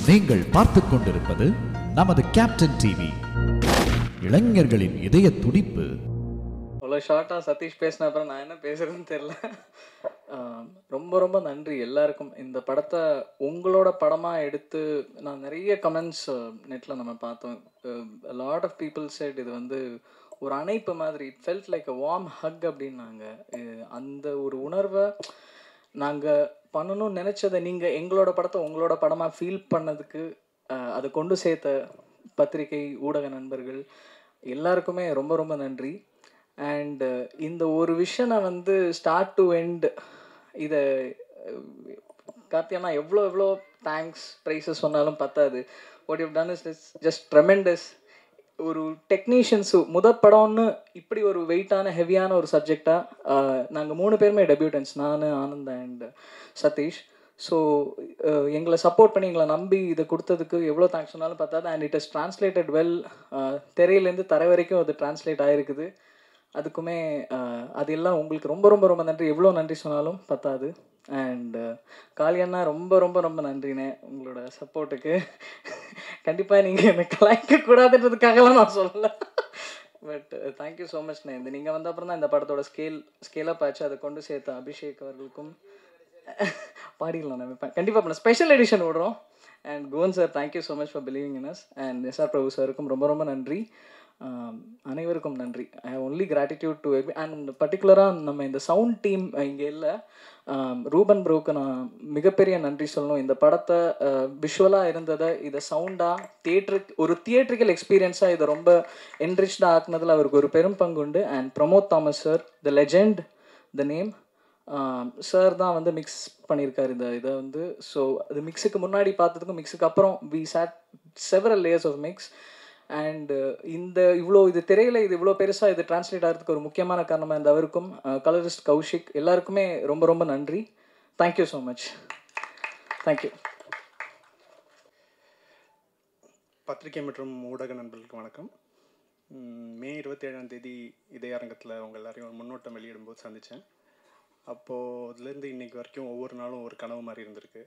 நீங்கள் பார்த்துக் கொண்டிருப்பது நமது கேப்டன் டிவி. இளைஞர்களின் இதய துடிப்பு. அவ்வளோ ஷார்ட்டாக சதீஷ் பேசின அப்புறம் நான் என்ன பேசுகிறதுன்னு தெரில. ரொம்ப ரொம்ப நன்றி எல்லாருக்கும். இந்த படத்தை உங்களோட படமாக எடுத்து நான் நிறைய கமெண்ட்ஸ் நெட்டில் நம்ம பார்த்தோம். லாட் ஆஃப் பீப்புள் செட் இது வந்து ஒரு அணைப்பு மாதிரி, it felt like a warm hug அப்படின்னாங்க. அந்த ஒரு உணர்வை நாங்கள் பண்ணணும்னு நினச்சதை நீங்கள் எங்களோட படத்தை உங்களோட படமாக ஃபீல் பண்ணதுக்கு அதை கொண்டு சேர்த்த பத்திரிகை ஊடக நண்பர்கள் எல்லாருக்குமே ரொம்ப ரொம்ப நன்றி. அண்டு இந்த ஒரு விஷயம் நான் வந்து ஸ்டார்ட் டு எண்ட் இதை கார்த்தியானா எவ்வளோ தேங்க்ஸ் ப்ரைஸஸ் சொன்னாலும் பத்தாது. What you done is just tremendous. ஒரு டெக்னீஷியன்ஸு படம்னு இப்படி ஒரு வெயிட்டான ஹெவியான ஒரு சப்ஜெக்டாக நாங்கள் 3 பேருமே டெபியூட்டன்ஸ், நான், ஆனந்த் அண்ட் சதீஷ். ஸோ எங்களை சப்போர்ட் பண்ணி எங்களை நம்பி இதை கொடுத்ததுக்கு எவ்வளோ தேங்க்ஸ் சொன்னாலும் பத்தாது. And it is translated well. திரையிலேருந்து தரை வரைக்கும் அது ட்ரான்ஸ்லேட் ஆகிருக்குது. அதுக்குமே அது எல்லாம் உங்களுக்கு ரொம்ப ரொம்ப ரொம்ப நன்றி. எவ்வளோ நன்றி சொன்னாலும் பத்தாது. அண்ட் காளியண்ணா ரொம்ப ரொம்ப ரொம்ப நன்றிண்ணே உங்களோட சப்போர்ட்டுக்கு. கண்டிப்பாக நீங்கள் என்னை கலாய்க்கக்கூடாதுன்றதுக்காகலாம் நான் சொல்லலை. பட் தேங்க்யூ ஸோ மச்ண்ணே. இந்த நீங்கள் வந்த அப்புறம் தான் இந்த படத்தோட ஸ்கேலப் ஆச்சு. அதை கொண்டு சேர்த்த அபிஷேக் அவர்களுக்கும் பாடிக்கலாம் நம்ம கண்டிப்பாக பண்ண ஸ்பெஷல் எடிஷன் விடுறோம். அண்ட் கோன் sir, thank you so much for believing in us. And SR Prabhu சாருக்கும் ரொம்ப ரொம்ப நன்றி. அனைவருக்கும் நன்றி. I have only gratitude to every. And பர்டிகுலராக நம்ம இந்த சவுண்ட் டீம் இங்கே இல்லை, ரூபன் ப்ரோக்கு நான் மிகப்பெரிய நன்றி சொல்லணும். இந்த படத்தை விஷுவலாக இருந்ததை இதை சவுண்டாக ஒரு தியேட்ரிக்கல் எக்ஸ்பீரியன்ஸாக இதை ரொம்ப என்ரிச்டாக ஆக்குனதில் அவருக்கு ஒரு பெரும் பங்கு உண்டு. And Pramod Thomas sir, the legend, the name sir தான் வந்து மிக்ஸ் பண்ணியிருக்காரு இதை வந்து. ஸோ அது மிக்ஸுக்கு முன்னாடி பார்த்ததுக்கும் மிக்ஸுக்கு அப்புறம் we shot several layers of mix. And இது திரையில் இது இவ்வளோ பெருசாக இது டிரான்ஸ்லேட் ஆகிறதுக்கு ஒரு முக்கியமான காரணமாக இருந்த அவருக்கும், கலரிஸ்ட் கௌஷிக், எல்லாருக்குமே ரொம்ப ரொம்ப நன்றி. Thank you so much. தேங்க்யூ. பத்திரிகை மற்றும் ஊடக நண்பர்களுக்கு வணக்கம். மே 27ஆம் தேதி இதே அரங்கத்தில் உங்கள் எல்லாரையும் முன்னோட்டம் வெளியிடும்போது சந்தித்தேன். அப்போது அதுலேருந்து இன்றைக்கி வரைக்கும் ஒவ்வொரு நாளும் ஒரு கனவு மாதிரி இருந்திருக்கு.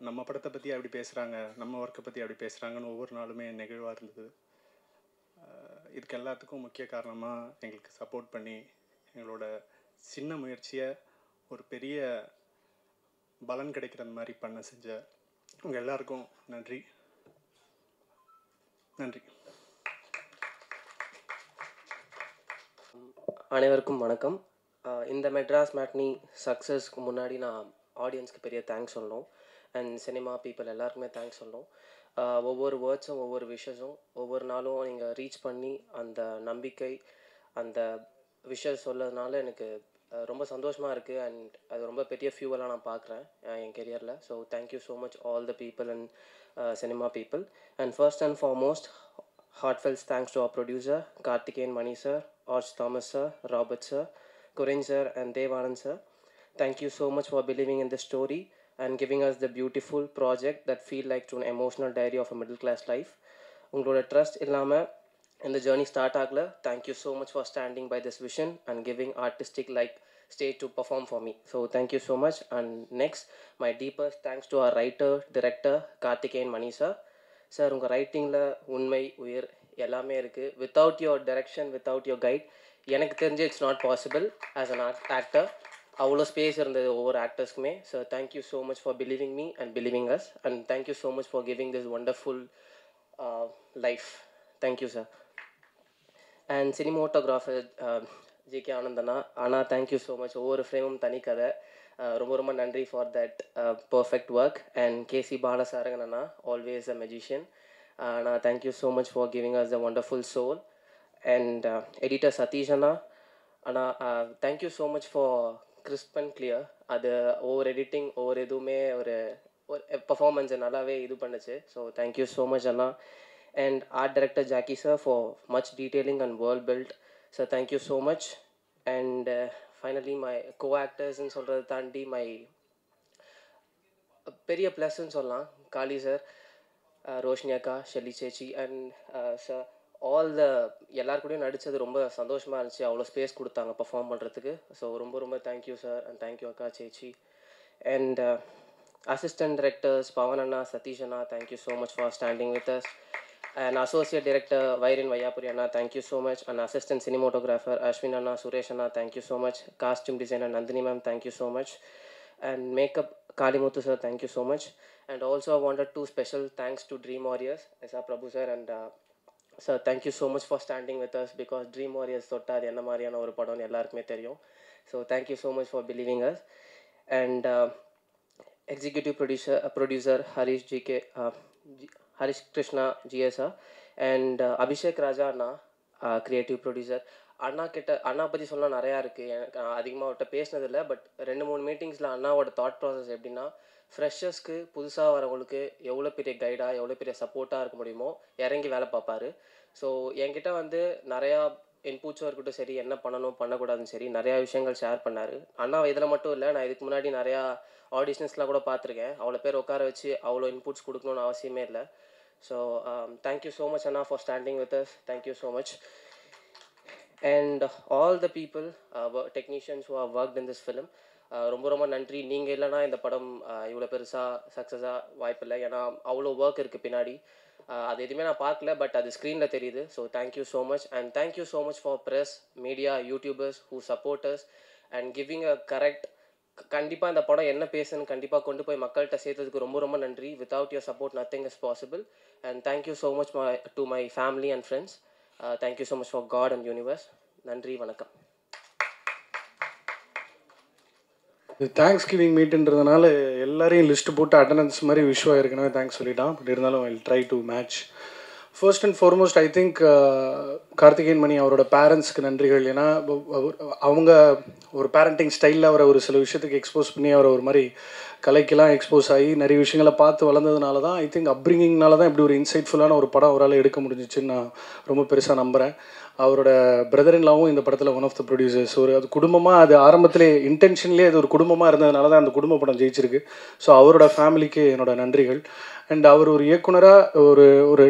நம்ம படத்தை பற்றி அப்படி பேசுகிறாங்க, நம்ம ஒர்க்கை பற்றி அப்படி பேசுகிறாங்கன்னு ஒவ்வொரு நாளுமே நெகிழ்வாக இருந்தது. இதுக்கு எல்லாத்துக்கும் முக்கிய காரணமாக எங்களுக்கு சப்போர்ட் பண்ணி எங்களோட சின்ன முயற்சியை ஒரு பெரிய பலன் கிடைக்கிற மாதிரி பண்ண செஞ்ச உங்கள் எல்லாருக்கும் நன்றி. நன்றி. அனைவருக்கும் வணக்கம். இந்த மெட்ராஸ் மேட்னி சக்ஸஸ்க்கு முன்னாடி நான் ஆடியன்ஸ்க்கு பெரிய தேங்க்ஸ் சொல்லணும். அண்ட் சினிமா பீப்புள் எல்லாருக்குமே தேங்க்ஸ் சொல்லணும். ஒவ்வொரு வேர்ட்ஸும் ஒவ்வொரு விஷஸும் ஒவ்வொரு நாளும் நீங்கள் ரீச் பண்ணி அந்த நம்பிக்கை அந்த விஷஸ் சொல்லதுனால எனக்கு ரொம்ப சந்தோஷமாக இருக்குது. அண்ட் அது ரொம்ப பெரிய ஃபியூவலாக நான் பார்க்குறேன் என் கெரியரில். So thank you so much all the people and cinema people. And first and foremost, heartfelt thanks to our producer Karthikeyan Mani sir, Arch Thomas sir, Robert sir, Kurin sir and Dev Anand sir. Thank you so much for believing in this story and giving us the beautiful project that feel like an emotional diary of a middle class life. உங்களோட trust இல்லாமல் இந்த journey start ஆகல. Thank you so much for standing by this vision and giving artistic like stage to perform for me. So thank you so much. And next, my deepest thanks to our writer, director, Karthikeyan Mani sir. Sir, unga writing la unmai uyir ellame irukku. Without your direction, without your guide, எனக்கு தெரிஞ்சு it's not possible as an actor. அவ்வளோ space இருந்தது ஒவ்வொரு ஆக்டர்ஸ்க்குமே. So thank you so much for believing me and believing us. And thank you so much for giving this wonderful life. Thank you sir. And cinematographer GK ஆனந்தனா அண்ணா, thank you so much. ஒவ்வொரு ஃப்ரேமும் தனி கதை. ரொம்ப ரொம்ப நன்றி for that perfect work. And KC Balasarangan அண்ணா, ஆல்வேஸ் அ மெஜிஷியன் அண்ணா, thank you so much for giving us the wonderful soul. And editor Sathish அண்ணா, அண்ணா thank you so much for crisp and clear. அது ஒவ்வொரு எடிட்டிங் ஒவ்வொரு எதுவுமே ஒரு பர்ஃபார்மன்ஸை நல்லாவே இது பண்ணுச்சு. ஸோ தேங்க்யூ ஸோ மச் அண்ணா. And art director Jackie sir for much detailing and world build. So thank you so much. And finally my co-actors ன்னு சொல்கிறத தாண்டி my பெரிய ப்ளஸ்ன்னு சொல்லலாம் காளி சார், ரோஷினி அக்கா, ஷெல்லி சேச்சி அண்ட் சார் ஆல் த எல்லாருக்கூடையும் நடித்தது ரொம்ப சந்தோஷமாக இருந்துச்சு. அவ்வளோ ஸ்பேஸ் கொடுத்தாங்க பர்ஃபார்ம் பண்ணுறதுக்கு. ஸோ ரொம்ப ரொம்ப தேங்க்யூ சார் அண்ட் தேங்க்யூ அக்கா, சேச்சி. And assistant directors Pavan Anna, Satish Anna, thank you so much for standing with us. And associate director Vairin Vayapuri Anna, thank you so much. And assistant cinematographer Ashwin Anna, Suresh Anna, thank you so much. Costume designer Nandini ma'am, thank you so much. And makeup Kalimuthu sir, thank you so much. And also I wanted to special thanks to Dream Warriors, S.R. Prabhu sir, and sir, thank you so much for standing with us, because Dream Warriors தொட்டா அது என்ன மாதிரியான ஒரு படம்னு எல்லாருக்குமே தெரியும். So thank you so much for believing us. And executive producer Harish GK, Harish Krishna GSR, and Abhishek Raja Anna, creative producer. அண்ணா பற்றி சொல்லலாம் நிறையா இருக்குது. எனக்கு அதிகமாக அவர்கிட்ட பேசினதில்லை, பட் 2-3 மீட்டிங்ஸில் அண்ணாவோட தாட் ப்ராசஸ் எப்படின்னா, ஃப்ரெஷர்ஸ்க்கு புதுசாக வரவங்களுக்கு எவ்வளோ பெரிய கைடாக எவ்வளோ பெரிய சப்போர்ட்டாக இருக்க முடியுமோ இறங்கி வேலை பார்ப்பாரு. ஸோ என்கிட்ட வந்து நிறையா இன்புட்ஸும் இருக்கட்டும் சரி, என்ன பண்ணணும் பண்ணக்கூடாதுன்னு சரி, நிறையா விஷயங்கள் ஷேர் பண்ணார். அண்ணா இதில் மட்டும் இல்லை, நான் இதுக்கு முன்னாடி நிறையா ஆடிஷன்ஸ்லாம் கூட பார்த்துருக்கேன். அவ்வளோ பேர் உட்கார வச்சு அவ்வளோ இன்புட்ஸ் கொடுக்கணுன்னு அவசியமே இல்லை. So thank you so much Anna for standing with us. Thank you so much. And all the people, technicians who have worked in this film, ரொம்ப ரொம்ப நன்றி. நீங்கள் இல்லைனா இந்த படம் இவ்வளோ பெருசாக சக்ஸஸாக வாய்ப்பில்லை. ஏன்னா அவ்வளோ ஒர்க் இருக்குது பின்னாடி. அது எதுவுமே நான் பார்க்கல, பட் அது ஸ்க்ரீனில் தெரியுது. So thank you so much. And thank you so much for press, media, YouTubers who supporters and giving a correct. கண்டிப்பாக இந்த படம் என்ன பேசுன்னு கண்டிப்பாக கொண்டு போய் மக்கள்கிட்ட சேர்த்ததுக்கு ரொம்ப ரொம்ப நன்றி. Without your support nothing is possible. And thank you so much to my family and friends. Thank you so much for God and universe. நன்றி, வணக்கம். தேங்க்ஸ் கிவிங் மீட்டுன்றதுனால எல்லாரையும் லிஸ்ட்டு போட்டு அட்டண்டன்ஸ் மாதிரி விஷ்வா ஏற்கனவே தேங்க்ஸ் சொல்லிட்டான். பட் இருந்தாலும் I will try to match. First and foremost I think Karthikeyan Mani அவரோட பேரண்ட்ஸ்க்கு நன்றிகள். ஏன்னா அவங்க ஒரு பேரண்டிங் ஸ்டைலில் அவரை ஒரு சில விஷயத்துக்கு எக்ஸ்போஸ் பண்ணி அவரை ஒரு மாதிரி கலைக்கெல்லாம் எக்ஸ்போஸ் ஆகி நிறைய விஷயங்களை பார்த்து வளர்ந்ததுனால தான் ஐ திங்க் அப்ரிங்கிங்னால தான் இப்படி ஒரு இன்சைட்ஃபுல்லான ஒரு படம் அவரால் எடுக்க முடிஞ்சிச்சுன்னு நான் ரொம்ப பெருசாக நம்புகிறேன். அவரோட பிரதர்-இன்-லாவும் இந்த படத்தில் ஒன் ஆஃப் த ப்ரொடியூசர்ஸ். ஒரு அது குடும்பமாக, அது ஆரம்பத்திலே இன்டென்ஷன்லேயே அது ஒரு குடும்பமாக இருந்ததுனால தான் அந்த குடும்ப படம் ஜெயிச்சிருக்கு. ஸோ அவரோட ஃபேமிலிக்கு என்னோட நன்றிகள். அண்ட் அவர் ஒரு இயக்குனராக ஒரு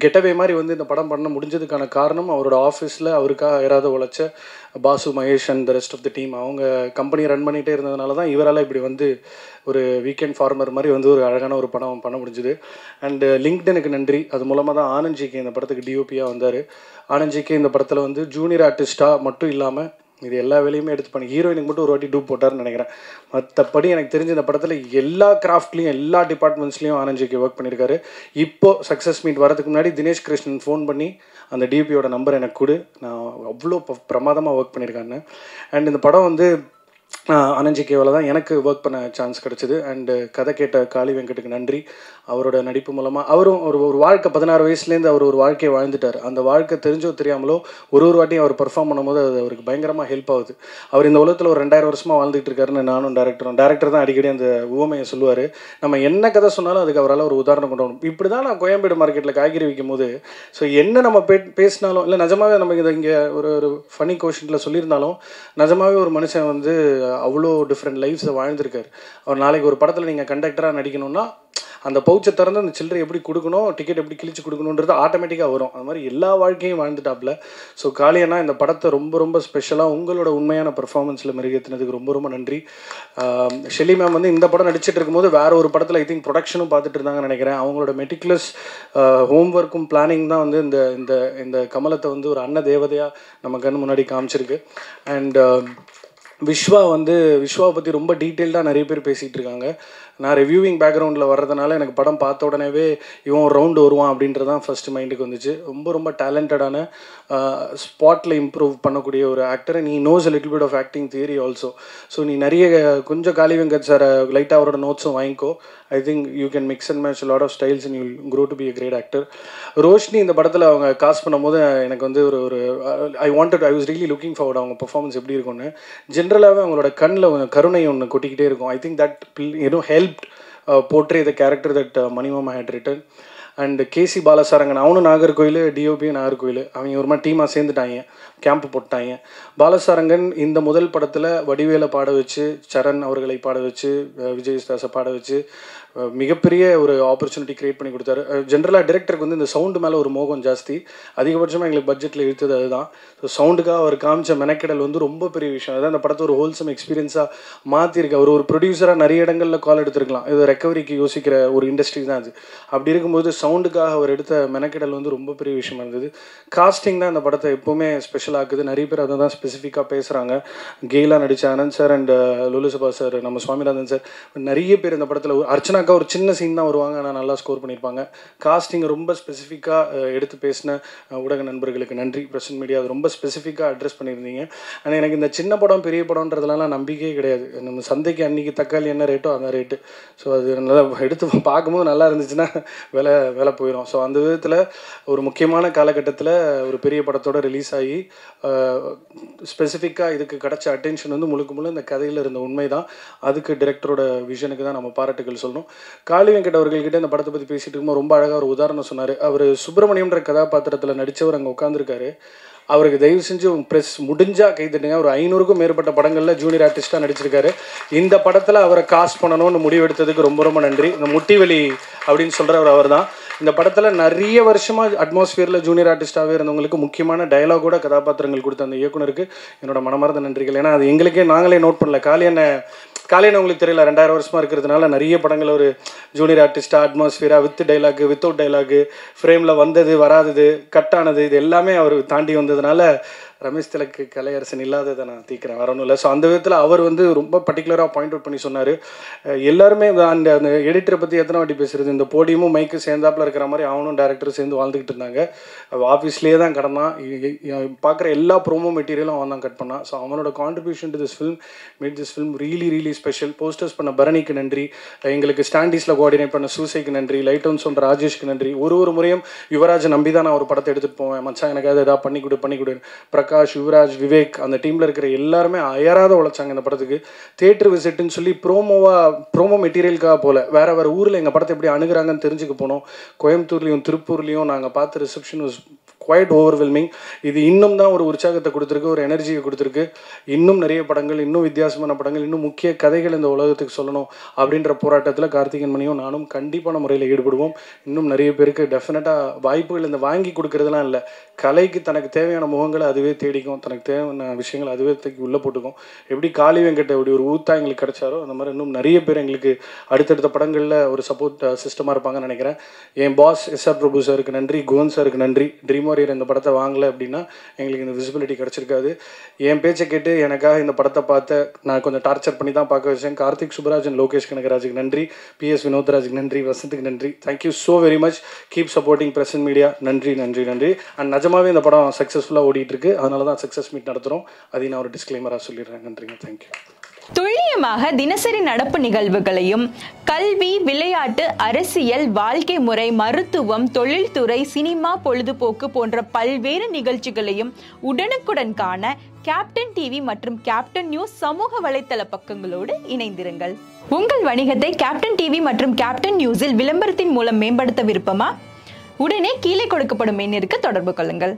கெட்டவே மாதிரி வந்து இந்த படம் பண்ண முடிஞ்சதுக்கான காரணம் அவரோட ஆஃபீஸில் அவருக்காக யாராவது உழைச்ச Basu, Mahesh and the rest of the team. அவங்க கம்பெனியை ரன் பண்ணிகிட்டே இருந்ததுனால தான் இவரால் இப்படி வந்து ஒரு வீக்கெண்ட் ஃபார்மர் மாதிரி வந்து ஒரு அழகான ஒரு படம் பண்ண முடிஞ்சுது. அண்டு லிங்க்டனுக்கு நன்றி. அது மூலமாக தான் ஆனந்த்ஜிக்கு இந்த படத்துக்கு டிஓபியாக வந்தார். ஆனந்த்ஜிக்கு இந்த படத்தில் வந்து ஜூனியர் ஆர்டிஸ்ட்டாக மட்டும் இல்லாமல் இது எல்லா வேலையுமே எடுத்து பண்ணி ஹீரோயினுக்கு மட்டும் ஒரு வாட்டி டூப் போட்டார்னு நினைக்கிறேன். மற்றபடி எனக்கு தெரிஞ்ச இந்த படத்தில் எல்லா கிராஃப்ட்லேயும் எல்லா டிபார்ட்மெண்ட்ஸ்லேயும் ஆனந்த்ஜிக்கு ஒர்க் பண்ணியிருக்காரு. இப்போது சக்ஸஸ் மீட் வரதுக்கு முன்னாடி தினேஷ் கிருஷ்ணன் ஃபோன் பண்ணி அந்த டிபியோட நம்பர் எனக்கு கொடு, நான் அவ்வளோ பிரமாதமாக ஒர்க் பண்ணியிருக்காங்க. அண்ட் இந்த படம் வந்து ஆனந்த்ஜிகேவால் தான் எனக்கு ஒர்க் பண்ண சான்ஸ் கிடச்சிது. அண்டு கதை கேட்ட காளி வெங்கட்டுக்கு நன்றி. அவரோட நடிப்பு மூலமாக அவரும் ஒரு வாழ்க்கை 16 வயசுலேருந்து அவர் ஒரு வாழ்க்கையை வாழ்ந்துட்டார். அந்த வாழ்க்கை தெரிஞ்சோ தெரியாமலோ ஒரு வாட்டியும் அவர் பர்ஃபார்ம் பண்ணும்போது அது அவருக்கு பயங்கரமாக ஹெல்ப் ஆகுது. அவர் இந்த உலகத்தில் ஒரு 2000 வருஷமாக வாழ்ந்துட்டு இருக்காருன்னு நானும் டேரக்டர் தான் அடிக்கடி அந்த உவமையை சொல்லுவார். நம்ம என்ன கதை சொன்னாலும் அதுக்கு அவரால் ஒரு உதாரணம் கொண்டு வரணும். இப்படி தான் நான் கோயம்பேடு மார்க்கெட்டில் காய்கறி விற்கும் போது ஸோ என்ன நம்ம பேசினாலும் இல்லை நிஜமாவே நம்ம இங்கே ஒரு ஃபனி கோஷனில் சொல்லியிருந்தாலும் நிஜமாவே ஒரு மனுஷன் வந்து அவ்வளோ டிஃப்ரெண்ட் லைஃப்ஸை வாழ்ந்துருக்காரு. அவர் நாளைக்கு ஒரு படத்தில் நீங்கள் கண்டக்டராக நடிக்கணும்னா அந்த பவுச்சை திறந்து அந்த சில்லறை எப்படி கொடுக்கணும், டிக்கெட் எப்படி கிழிச்சு கொடுக்கணுன்றது ஆட்டோமேட்டிக்காக வரும். அது மாதிரி எல்லா வாழ்க்கையும் வாழ்ந்துட்டாப்புல. ஸோ காளியண்ணா இந்த படத்தை ரொம்ப ரொம்ப ஸ்பெஷலாக உங்களோட உண்மையான பெர்ஃபார்மன்ஸில் மெருகேற்றினதுக்கு ரொம்ப ரொம்ப நன்றி. ஷெல்லி மேம் வந்து இந்த படம் நடிச்சிட்டு இருக்கும்போது வேறு ஒரு படத்தில் ஐ திங்க் ப்ரொடக்ஷனும் பார்த்துட்டு இருந்தாங்கன்னு நினைக்கிறேன். அவங்களோட மெட்டிகுலஸ் ஹோம்ஒர்க்கும் பிளானிங் தான் வந்து இந்த கமலத்தை வந்து ஒரு அன்ன தேவதையாக நம்ம கண்ணு முன்னாடி காமிச்சிருக்கு. அண்ட் விஸ்வாவை பற்றி ரொம்ப டீட்டெயில்டாக நிறைய பேர் பேசிகிட்டு இருக்காங்க. நான் ரிவ்யூவிங் பேக்ரவுண்டில் வர்றதுனால எனக்கு படம் பார்த்த உடனேவே இவன் ஒரு ரவுண்டு வருவான் அப்படின்றது தான் ஃபஸ்ட்டு மைண்டுக்கு வந்துச்சு. ரொம்ப டேலண்டடான ஸ்பாட்டில் இம்ப்ரூவ் பண்ணக்கூடிய ஒரு ஆக்டர். நீ knows a little bit of acting theory also. So நீ நிறைய கொஞ்சம் காளி வெங்கட் சார் லைட்டாக அவரோட நோட்ஸும் வாங்கிக்கோ. I think you can mix and match lot of styles and you grow to be a great actor. Roshini இந்த படத்தில் அவங்க காஸ்ட் பண்ணும்போது எனக்கு வந்து ஒரு I was really looking forward அவங்க பர்ஃபார்மன்ஸ் எப்படி இருக்கும்னு. ஜென்ரலாகவே அவங்களோட கண்ணில் கருணை ஒன்று கொட்டிக்கிட்டே இருக்கும். I think that helped portray the character that Mani Mama had written. And KC Balasarangan, அவனும் நாகர்கோயில், டிஓபியும் நாகர்கோயில், அவங்க ஒரு மாதிரி டீமாக சேர்ந்துட்டாங்க, கேம்ப் போட்டாங்க. பாலசாரங்கன் இந்த முதல் படத்தில் வடிவேலை பாட வச்சு, சரண் அவர்களை பாட வச்சு, விஜயதாஸை பாட வச்சு மிகப்பெரிய ஒரு ஆப்பர்ச்சுனிட்டி க்ரியேட் பண்ணி கொடுத்தாரு. ஜென்ரலாக டிரெக்டருக்கு வந்து இந்த சவுண்டு மேலே ஒரு மோகம் ஜாஸ்தி, அதிகபட்சமாக எங்களுக்கு பட்ஜெட்டில் இழுத்தது அதுதான். ஸோ சவுண்டுக்காக அவர் காமிச்ச மெனக்கெடல் வந்து ரொம்ப பெரிய விஷயம். அதான் அந்த படத்தை ஒரு ஹோல்சம் எக்ஸ்பீரியன்ஸாக மாற்றிருக்கு. அவர் ஒரு ப்ரொடியூசராக நிறைய இடங்களில் கால் எடுத்துருக்கலாம், இது ரெக்கவரிக்கு யோசிக்கிற ஒரு இண்டஸ்ட்ரி தான் அது. அப்படி இருக்கும்போது சவுண்டுக்காக அவர் எடுத்த மெனக்கெடல் வந்து ரொம்ப பெரிய விஷயமா இருந்தது. காஸ்டிங் தான் அந்த படத்தை எப்போவுமே ஸ்பெஷல் ஆக்குது. நிறைய பேர் அதை தான் ஸ்பெசிஃபிக்காக பேசுகிறாங்க. கெயிலாக நடித்த அனந்த் சார் அண்ட் லுலுசபா சார், நம்ம சுவாமிநாதன் சார், நிறைய பேர் இந்த படத்தில், அர்ச்சனா ஒரு சின்ன சீன் தான் வருவாங்க, ஆனால் நல்லா ஸ்கோர் பண்ணியிருப்பாங்க. காஸ்டிங் ரொம்ப ஸ்பெசிஃபிக்காக எடுத்து பேசின ஊடக நண்பர்களுக்கு நன்றி. பிரசன்ட் மீடியா அது ரொம்ப ஸ்பெசிஃபிக்காக அட்ரஸ் பண்ணியிருந்தீங்க. ஆனால் எனக்கு இந்த சின்ன படம் பெரிய படம்ன்றதுலாம் நம்பிக்கையே கிடையாது. நம்ம சந்தைக்கு அன்றைக்கி தக்காளி என்ன ரேட்டோ அந்த ரேட்டு. ஸோ அது நல்லா எடுத்து பார்க்கும்போது நல்லா இருந்துச்சுன்னா விலை போயிடும். ஸோ அந்த விதத்தில் ஒரு முக்கியமான காலகட்டத்தில் ஒரு பெரிய படத்தோடு ரிலீஸ் ஆகி ஸ்பெசிஃபிக்காக இதுக்கு கிடச்ச அட்டென்ஷன் வந்து முழுக்க இந்த கதையில் இருந்த உண்மை தான். அதுக்கு டிரெக்டரோட விஷனுக்கு தான் நம்ம பாராட்டுகள் சொல்லணும். காளி வெங்கட் அவர்கள்கிட்ட இந்த படத்தை பற்றி பேசிட்டு இருக்கும்போது ரொம்ப அழகாக ஒரு உதாரணம் சொன்னார். அவர் சுப்பிரமணியம்ன்ற கதாபாத்திரத்தில் நடித்தவர் அங்கே உட்காந்துருக்காரு. அவருக்கு தயவு செஞ்சு ப்ரெஸ் முடிஞ்சால் கைத்தட்டுங்க. ஒரு 500க்கும் மேற்பட்ட படங்களில் ஜூனியர் ஆர்டிஸ்ட்டாக நடிச்சிருக்காரு. இந்த படத்தில் அவரை காஸ்ட் பண்ணணும்னு முடிவெடுத்ததுக்கு ரொம்ப நன்றி. இந்த முட்டிவலி அப்படின்னு சொல்கிறவர் அவர் தான். இந்த படத்தில் நிறைய வருஷமாக அட்மாஸ்ஃபியரில் ஜூனியர் ஆர்டிஸ்ட்டாகவே இருந்தவங்களுக்கு முக்கியமான டயலாகோட கதாபாத்திரங்கள் கொடுத்த அந்த இயக்குனருக்கு என்னோட மனமார்ந்த நன்றிகள். ஏன்னா அது எங்களுக்கே நாங்களே நோட் பண்ணல. காளியண்ண உங்களுக்கு தெரியல, 2000 வருஷமாக இருக்கிறதுனால நிறைய படங்கள் ஒரு ஜூனியர் ஆர்டிஸ்ட்டாக அட்மாஸ்ஃபியராக வித் டைலாகு, வித்தவுட் டைலாகு, ஃப்ரேமில் வந்தது வராதது, கட்டானது, இது எல்லாமே அவர் தாண்டி வந்ததுனால ரமேஷ் திலக்கு கலையரசன் இல்லாததை நான் தீக்கிறேன், வரணும் இல்லை. ஸோ அந்த விதத்தில் அவர் வந்து ரொம்ப பர்டிகுலராக பாயிண்ட் அவுட் பண்ணி சொன்னார். எல்லாருமே அந்த எடிட்டரை பற்றி எத்தனை வாட்டி பேசுகிறது, இந்த போடியமும் மைக்கு சேர்ந்தாப்பில் இருக்கிற மாதிரி அவனும் டேரக்டரும் சேர்ந்து வாழ்ந்துக்கிட்டு இருந்தாங்க. ஆஃபீஸ்லேயே தான் கடந்தான். பார்க்குற எல்லா ப்ரோமோ மெட்டீரியலும் அவன் தான் கட் பண்ணான். ஸோ அவனோட contribution to this film made this film really special. Posters பண்ண பரணிக்கு நன்றி, எங்களுக்கு ஸ்டாண்டீஸில் கோஆர்டினேட் பண்ண சூசைக்கு நன்றி, லைட் ஒன் சொல்கிற ராஜேஷ்க்கு நன்றி. ஒரு முறையும் யுவராஜை நம்பி தான் நான் ஒரு படத்தை எடுத்துகிட்டு போவேன். மச்சான் எனக்கு எதாவது பண்ணி கொடு. பிரகாஷ், யுவராஜ், விவேக், அந்த டீமில் இருக்கிற எல்லாருமே அயராத உழைச்சாங்க இந்த படத்துக்கு. தியேட்டர் விசிட்டுன்னு சொல்லி ப்ரோமோ மெட்டீரியலுக்காக போல வேறு ஊரில் எங்கள் படத்தை எப்படி அணுகுறாங்கன்னு தெரிஞ்சுக்க போனோம். கோயம்புத்தூர்லேயும் திருப்பூர்லேயும் நாங்கள் பார்த்த ரிசப்ஷன் வாஸ் குவைட் ஓவர்வெல்மிங். இது இன்னும் தான் ஒரு உற்சாகத்தை கொடுத்துருக்கு, ஒரு எனர்ஜியை கொடுத்துருக்கு. இன்னும் நிறைய படங்கள், இன்னும் வித்தியாசமான படங்கள், இன்னும் முக்கிய கதைகள் இந்த உலகத்துக்கு சொல்லணும் அப்படின்ற போராட்டத்தில் கார்த்திகேயன் மணியும் நானும் கண்டிப்பான முறையில் ஈடுபடுவோம். இன்னும் நிறைய பேருக்கு டெஃபினட்டாக வாய்ப்புகள் இந்த வாங்கி கொடுக்கறதுலாம் இல்லை, கலைக்கு தனக்கு தேவையான முகங்களை அதுவே தேடிக்கும், தனக்கு தேவையான விஷயங்கள் அதுவே தூக்கி உள்ளே போட்டுக்கும். எப்படி காளி வெங்கட் அப்படி ஒரு ஊத்தா எங்களுக்கு கிடைச்சாரோ அந்த மாதிரி இன்னும் நிறைய பேர் எங்களுக்கு அடுத்தடுத்த படங்களில் ஒரு சப்போர்ட் சிஸ்டமாக இருப்பாங்கன்னு நினைக்கிறேன். என் பாஸ் எஸ்ஆர் பிரபு சாருக்கு நன்றி, கோவன் சாருக்கு நன்றி. ட்ரீம் வாரியர் இந்த படத்தை வாங்கலை அப்படின்னா எங்களுக்கு இந்த விசிபிலிட்டி கிடச்சிருக்காது. என் பேச்சை கேட்டு எனக்காக இந்த படத்தை பார்த்து நான் கொஞ்சம் டார்ச்சர் பண்ணி தான் பார்க்க வச்சேன். கார்த்திக் சுப்ராஜன், லோகேஷ் கனகராஜுக்கு நன்றி, PS வினோத்ராஜுக்கு நன்றி, வசந்துக்கு நன்றி. Thank you so very much. Keep supporting present media. நன்றி. அண்ட் நிஜமாவே இந்த படம் சக்ஸஸ்ஃபுல்லாக ஓடிட்டுருக்கு. அதனால தான் சக்ஸஸ் மீட் நடத்துகிறோம். அதையும் நான் ஒரு டிஸ்க்ளைமராக சொல்லிடுறேன். நன்றிங்க. தேங்க்யூ. துல்லியமாக தினசரி நடப்பு நிகழ்வுகளையும் கல்வி, விளையாட்டு, அரசியல், வாழ்க்கை முறை, மருத்துவம், தொழில்துறை, சினிமா, பொழுதுபோக்கு போன்ற பல்வேறு நிகழ்ச்சிகளையும் உடனுக்குடன் காண கேப்டன் டிவி மற்றும் கேப்டன் நியூஸ் சமூக வலைத்தள பக்கங்களோடு இணைந்திருங்கள். உங்கள் வணிகத்தை கேப்டன் டிவி மற்றும் கேப்டன் நியூஸில் விளம்பரத்தின் மூலம் மேம்படுத்த விருப்பமா? உடனே கீழே கொடுக்கப்படும் எண்ணிற்கு தொடர்பு கொள்ளுங்கள்.